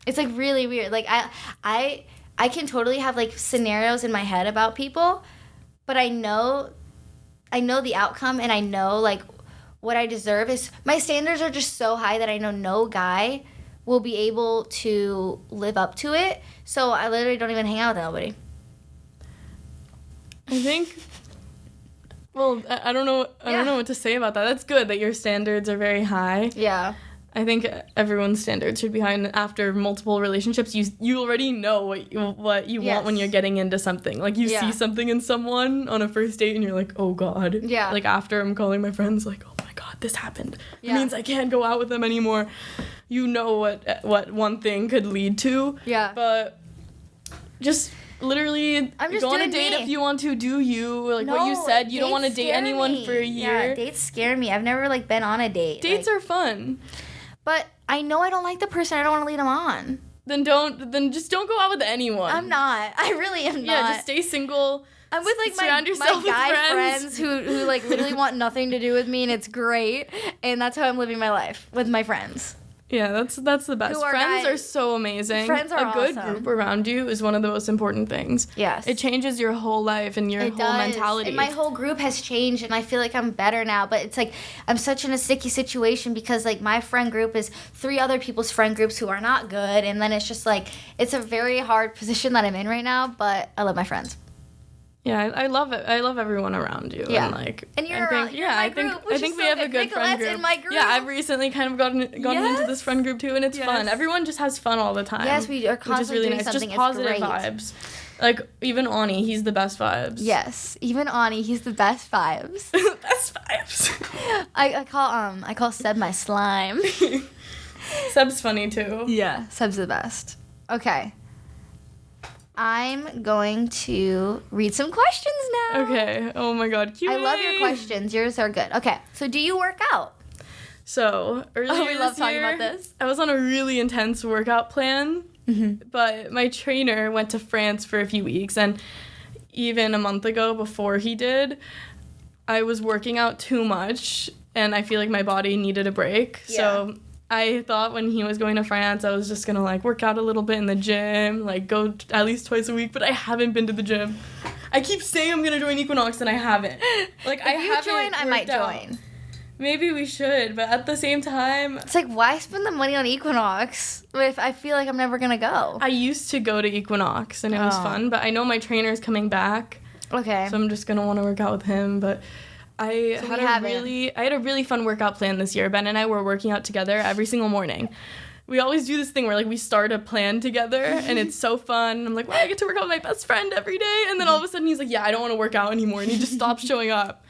It's, like, really weird. Like, I can totally have, like, scenarios in my head about people, but I know the outcome, and I know, like, what I deserve is... my standards are just so high that I know no guy... will be able to live up to it, so I literally don't even hang out with nobody. I think, well, I don't know what to say about that. That's good that your standards are very high. Yeah. I think everyone's standards should be high, and after multiple relationships, you already know what you want when you're getting into something. Like, you see something in someone on a first date, and you're like, oh, God. Yeah. Like, after I'm calling my friends, like, oh, my God, this happened. Yeah. It means I can't go out with them anymore. You know what one thing could lead to. Yeah. But just literally go on a date if you want to. Do you. Like what you said, you don't want to date anyone for a year. Yeah, dates scare me. I've never, like, been on a date. Dates are fun. But I know I don't like the person. I don't want to lead them on. Then just don't go out with anyone. I'm not. I really am not. Yeah, just stay single. I'm with, like, my guy friends who like, literally want nothing to do with me, and it's great. And that's how I'm living my life, with my friends. Yeah, that's the best. Friends are so amazing. Friends are a good awesome. group around you is one of the most important things. Yes. It changes your whole life and your whole mentality. And my whole group has changed, and I feel like I'm better now. But it's like I'm such in a sticky situation because, like, my friend group is 3 other people's friend groups who are not good, and then it's just like it's a very hard position that I'm in right now. But I love my friends. Yeah, I love it. I love everyone around you. Yeah. And, like, and you're I think, you're my group, I think we have a good friend group. In my group. Yeah, I've recently kind of gotten into this friend group too, and it's fun. Everyone just has fun all the time. Yes, we are constantly doing something. Just positive it's great. vibes. Like, even Ani, he's the best vibes. Yes, even Ani, he's the best vibes. Best vibes. I call Seb my slime. Seb's funny too. Yeah, Seb's the best. Okay. I'm going to read some questions now. Okay. Oh my God. Q&A. I love your questions. Yours are good. Okay. So, do you work out? So, earlier we love talking about this. I was on a really intense workout plan. but my trainer went to France for a few weeks, and even a month ago before he did, I was working out too much, and I feel like my body needed a break. Yeah. So I thought when he was going to France, I was just going to, like, work out a little bit in the gym, like, go at least twice a week, but I haven't been to the gym. I keep saying I'm going to join Equinox, and I haven't. Like, If you join, I might join. Maybe we should, but at the same time, It's like, why spend the money on Equinox if I feel like I'm never going to go? I used to go to Equinox, and it was fun, but I know my trainer's coming back, Okay. so I'm just going to want to work out with him, but I had a really fun workout plan this year. Ben and I were working out together every single morning. We always do this thing where, like, we start a plan together, and it's so fun. I'm like, wow, I get to work out with my best friend every day, and then all of a sudden he's like, yeah, I don't want to work out anymore, and he just stopped showing up.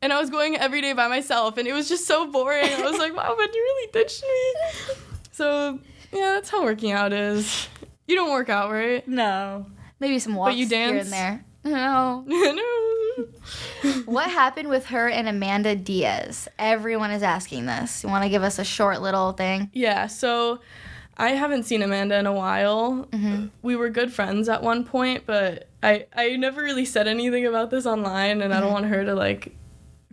And I was going every day by myself, and it was just so boring. I was like, wow, but you really ditched me. So, yeah, that's how working out is. You don't work out, right? No. Maybe some walks But you here dance? and there. No. No. What happened with her and Amanda Diaz? Everyone is asking this. You want to give us a short little thing? Yeah, so I haven't seen Amanda in a while. We were good friends at one point, but I never really said anything about this online, and I don't want her to, like,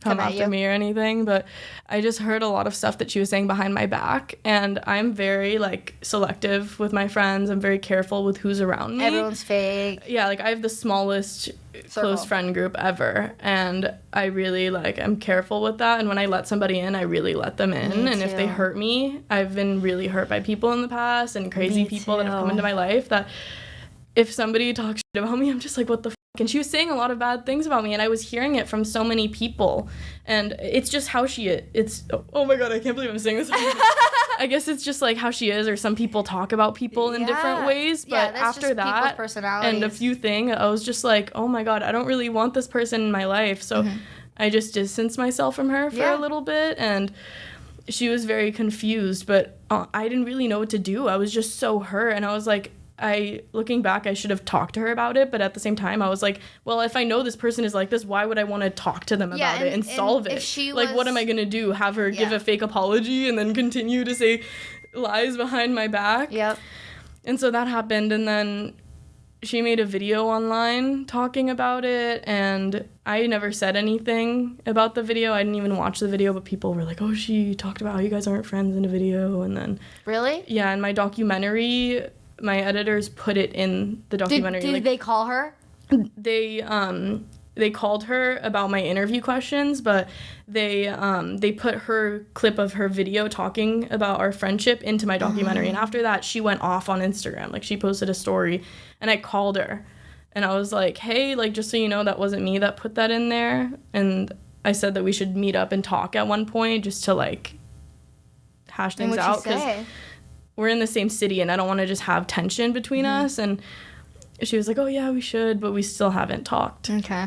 come after me or anything, but I just heard a lot of stuff that she was saying behind my back, and I'm very, like, selective with my friends. I'm very careful with who's around me. Everyone's fake. Yeah, like, I have the smallest close friend group ever, and I really, like, I'm careful with that, and when I let somebody in, I really let them in, and if they hurt me, I've been really hurt by people in the past, and crazy people that have come into my life, that if somebody talks shit about me, I'm just like, what the f***? And she was saying a lot of bad things about me, and I was hearing it from so many people, and it's just how she is. It's, oh my god, I can't believe I'm saying this. I guess it's just, like, how she is, or some people talk about people in different ways, but after that, and a few things, I was just like, oh my god, I don't really want this person in my life, so I just distanced myself from her for a little bit, and she was very confused, but I didn't really know what to do. I was just so hurt, and I was like, looking back, I should have talked to her about it, but at the same time, I was like, well, if I know this person is like this, why would I want to talk to them about it and solve it? Like, what am I going to do? Have her give a fake apology and then continue to say lies behind my back? Yep. And so that happened, and then she made a video online talking about it, and I never said anything about the video. I didn't even watch the video, but people were like, oh, she talked about how you guys aren't friends in a video, and then... Really? Yeah, in my documentary... My editors put it in the documentary. Did they call her? They called her about my interview questions, but they put her clip of her video talking about our friendship into my documentary. And after that, she went off on Instagram. Like, she posted a story, and I called her, and I was like, hey, like, just so you know, that wasn't me that put that in there. And I said that we should meet up and talk at one point just to, like, hash things out. Because we're in the same city, and I don't want to just have tension between us. And she was like, oh, yeah, we should, but we still haven't talked. Okay.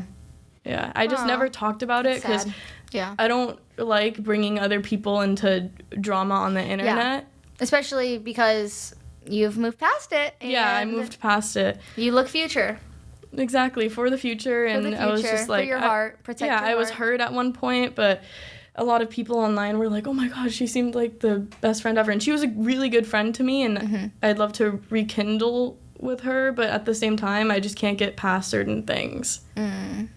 Yeah, I just never talked about it because I don't like bringing other people into drama on the internet. Yeah. Especially because you've moved past it. And yeah, I moved past it. You look future. Exactly, for the future. I was just like... For your heart, protect your heart. Yeah, I was hurt at one point, but... A lot of people online were like, oh my gosh, she seemed like the best friend ever. And she was a really good friend to me, and I'd love to rekindle with her, but at the same time, I just can't get past certain things.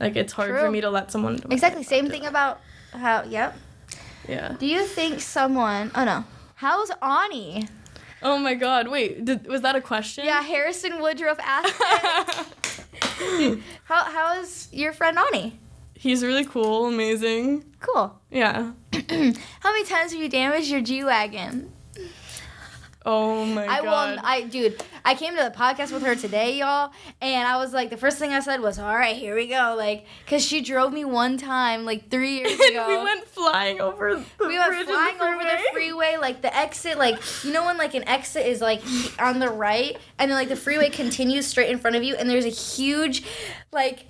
Like, it's hard for me to let someone... Exactly, same thing about how, Yeah. Do you think someone... Oh, no. How's Ani? Oh my god, wait, was that a question? Yeah, Harrison Woodruff asked it. How is your friend Ani? He's really cool, amazing. Cool. Yeah. How many times have you damaged your G-Wagon? Oh my god. Dude, I came to the podcast with her today, y'all, and I was like, the first thing I said was, all right, here we go, like, because she drove me one time, like, 3 years ago. We went flying over the freeway, like, the exit, like, you know when, like, an exit is, like, on the right, and then, like, the freeway continues straight in front of you, and there's a huge, like,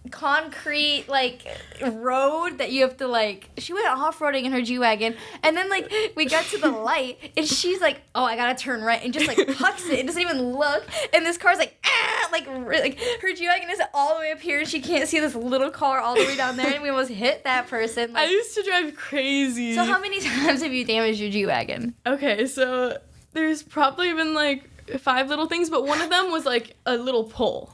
concrete, like, road that you have to, like, she went off-roading in her G-Wagon, and then, like, we got to the light, and she's like, oh, I gotta turn right, and just, like, hucks it, and doesn't even look, and this car's like, like, her G-Wagon is all the way up here, and she can't see this little car all the way down there, and we almost hit that person. Like, I used to drive crazy. So how many times have you damaged your G-Wagon? Okay, so there's probably been, like, 5 little things, but one of them was like a little pole.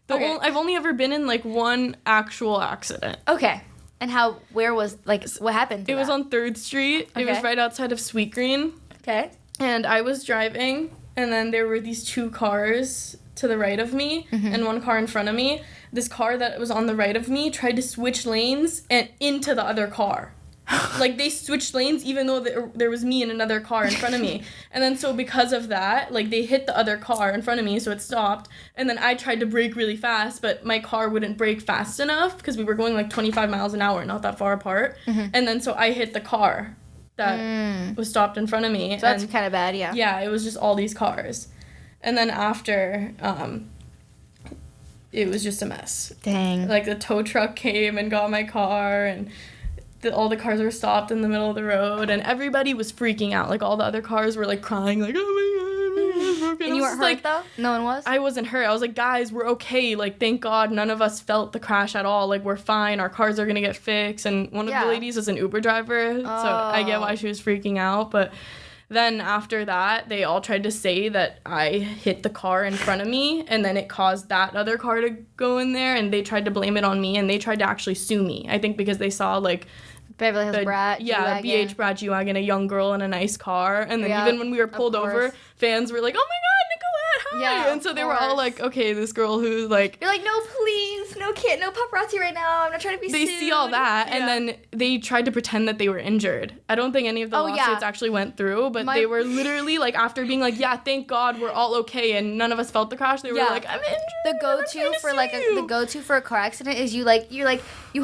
I've only ever been in like one actual accident. Okay. And where was, like, what happened to It was on 3rd Street. Okay. It was right outside of Sweet Green. Okay. And I was driving, and then there were these 2 cars to the right of me and 1 car in front of me. This car that was on the right of me tried to switch lanes and into the other car. Like, they switched lanes even though there was me and another car in front of me. And then so because of that, like, they hit the other car in front of me, so it stopped. And then I tried to brake really fast, but my car wouldn't brake fast enough because we were going like 25 miles an hour, not that far apart. And then so I hit the car that was stopped in front of me. So that's kind of bad, yeah. Yeah, it was just all these cars. And then after, it was just a mess. Dang. Like, the tow truck came and got my car, and all the cars were stopped in the middle of the road, and everybody was freaking out. Like, all the other cars were, like, crying, like, oh, my God. And you weren't hurt, like, though? No one was? I wasn't hurt. I was like, guys, we're okay. Like, thank God none of us felt the crash at all. Like, we're fine. Our cars are going to get fixed. And one of the ladies was an Uber driver, so I get why she was freaking out. But then after that, they all tried to say that I hit the car in front of me, and then it caused that other car to go in there, and they tried to blame it on me, and they tried to actually sue me. I think because they saw, like, Beverly Hills Brat, yeah, BH Brat G-Wagon, a young girl in a nice car. And then even when we were pulled over, fans were like, oh my God, Nicolette, hi! Yeah, and so they were all like, okay, this girl who, like... You're like, no, please, no paparazzi right now, I'm not trying to be sued. They see all that, and then they tried to pretend that they were injured. I don't think any of the lawsuits actually went through, but they were literally, like, after being like, yeah, thank God we're all okay, and none of us felt the crash, they were like, I'm injured. The go-to for a car accident is you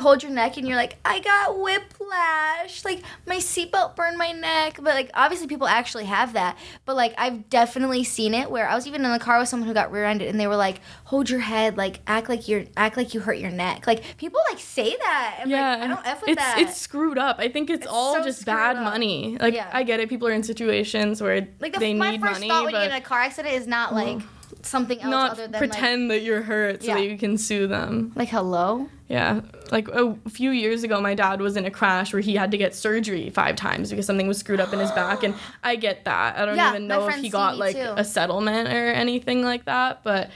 hold your neck and you're like, I got whiplash, like, my seatbelt burned my neck. But, like, obviously people actually have that, but, like, I've definitely seen it where I was even in the car with someone who got rear-ended, and they were like, hold your head, like, act like you hurt your neck. Like, people, like, say that, and like, I don't F with that. It's screwed up. I think it's all so just bad money. Like, I get it, people are in situations where they need money, my first thought when you get in a car accident is not like something else not other than pretend that you're hurt so that you can sue them. Like, hello? Yeah. Like, a few years ago, my dad was in a crash where he had to get surgery 5 times because something was screwed up in his back, and I get that. I don't even know if he got, like, a settlement or anything like that, but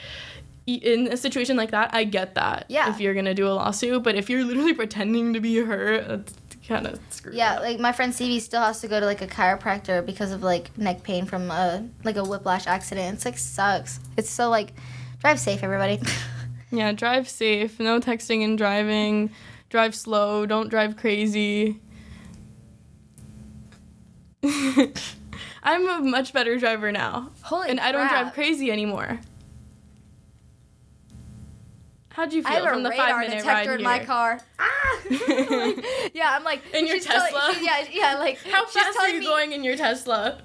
in a situation like that, I get that. Yeah. If you're gonna do a lawsuit, but if you're literally pretending to be hurt, that's kind of screwed up. Yeah, like, my friend Stevie still has to go to, like, a chiropractor because of, like, neck pain from a whiplash accident. It's, like, sucks. It's so, like, drive safe, everybody. Yeah, drive safe. No texting and driving. Drive slow. Don't drive crazy. I'm a much better driver now. Holy crap. I don't drive crazy anymore. How'd you feel from the 5-minute ride here? In my car. Yeah, I'm like... In your Tesla? Yeah, like... How fast are you going in your Tesla?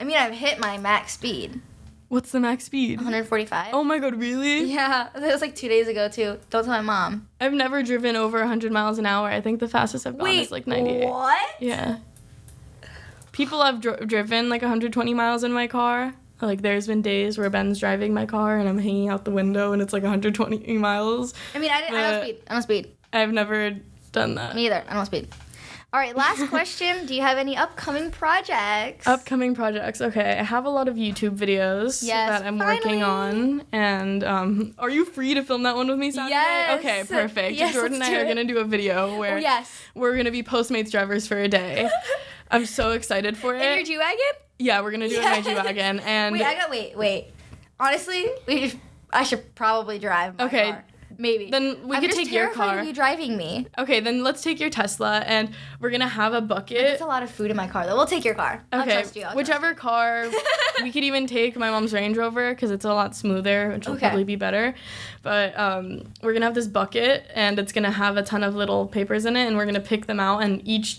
I mean, I've hit my max speed. What's the max speed? 145. Oh my God, really? Yeah, that was like 2 days ago, too. Don't tell my mom. I've never driven over 100 miles an hour. I think the fastest I've gone is like 98. What? Yeah. People have driven like 120 miles in my car. Like, there's been days where Ben's driving my car and I'm hanging out the window and it's like 120 miles. I mean, I don't speed. I've never done that. Me either. I don't speed. All right, last question. Do you have any upcoming projects? Upcoming projects. Okay, I have a lot of YouTube videos that I'm working on. And are you free to film that one with me Saturday? Yes. Okay, perfect. Yes, Jordyn and I are going to do a video where we're going to be Postmates drivers for a day. I'm so excited for it. In your G-Wagon? Yeah, we're going to do it in my G-Wagon. And Wait. Honestly, I should probably drive my car. Maybe. Then we could take your car. I'm just terrified of you driving me. Okay, then let's take your Tesla, and we're going to have a bucket. There's a lot of food in my car, though. We'll take your car. Okay, I'll trust you. whichever car. We could even take my mom's Range Rover, because it's a lot smoother, which will probably be better. But we're going to have this bucket, and it's going to have a ton of little papers in it, and we're going to pick them out, and each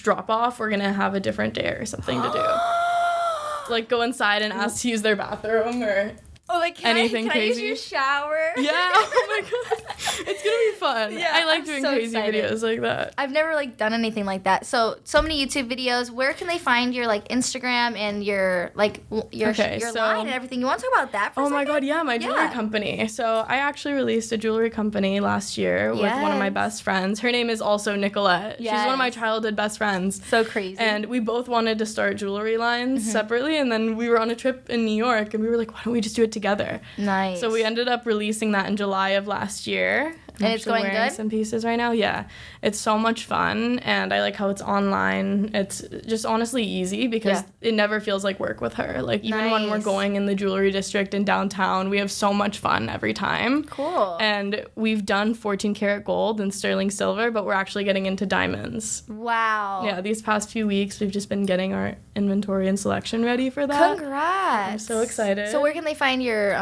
drop-off, we're going to have a different day or something to do. Like, go inside and ask to use their bathroom, or... Oh, like, anything can crazy. I use your shower? Yeah, oh my god. It's gonna be fun. Yeah, I like I'm doing so crazy excited. videos like that. I've never like done anything like that. So many YouTube videos. Where can they find your like Instagram and your like your line and everything? You want to talk about that for a Oh my second? god, yeah, my jewelry company. So I actually released a jewelry company last year with one of my best friends. Her name is also Nicolette. She's one of my childhood best friends. So crazy. And we both wanted to start jewelry lines separately, and then we were on a trip in New York and we were like, why don't we just do it together? Nice. So we ended up releasing that in July of last year. And it's going wearing good? some pieces right now. Yeah, it's so much fun, and I like how it's online. It's just honestly easy because it never feels like work with her. Like even when we're going in the jewelry district in downtown, we have so much fun every time. Cool. And we've done 14 karat gold and sterling silver, but we're actually getting into diamonds. Wow. Yeah, these past few weeks we've just been getting our inventory and selection ready for that. Congrats. I'm so excited. So where can they find your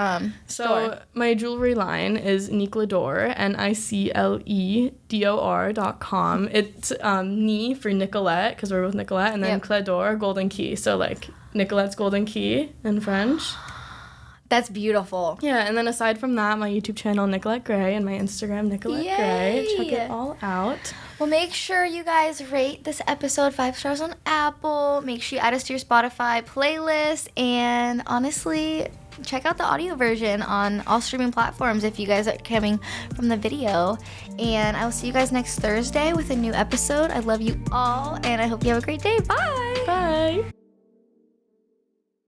store? My jewelry line is Nicolette, NICLEDOR.com. It's Ni for Nicolette, because we're with Nicolette, and then Cledor, golden key. So like Nicolette's golden key in French. That's beautiful. Yeah, and then aside from that, my YouTube channel, Nicolette Gray, and my Instagram, Nicolette Gray. Check it all out. Well, make sure you guys rate this episode 5 stars on Apple. Make sure you add us to your Spotify playlist. And honestly, check out the audio version on all streaming platforms if you guys are coming from the video. And I will see you guys next Thursday with a new episode. I love you all, and I hope you have a great day. Bye. Bye.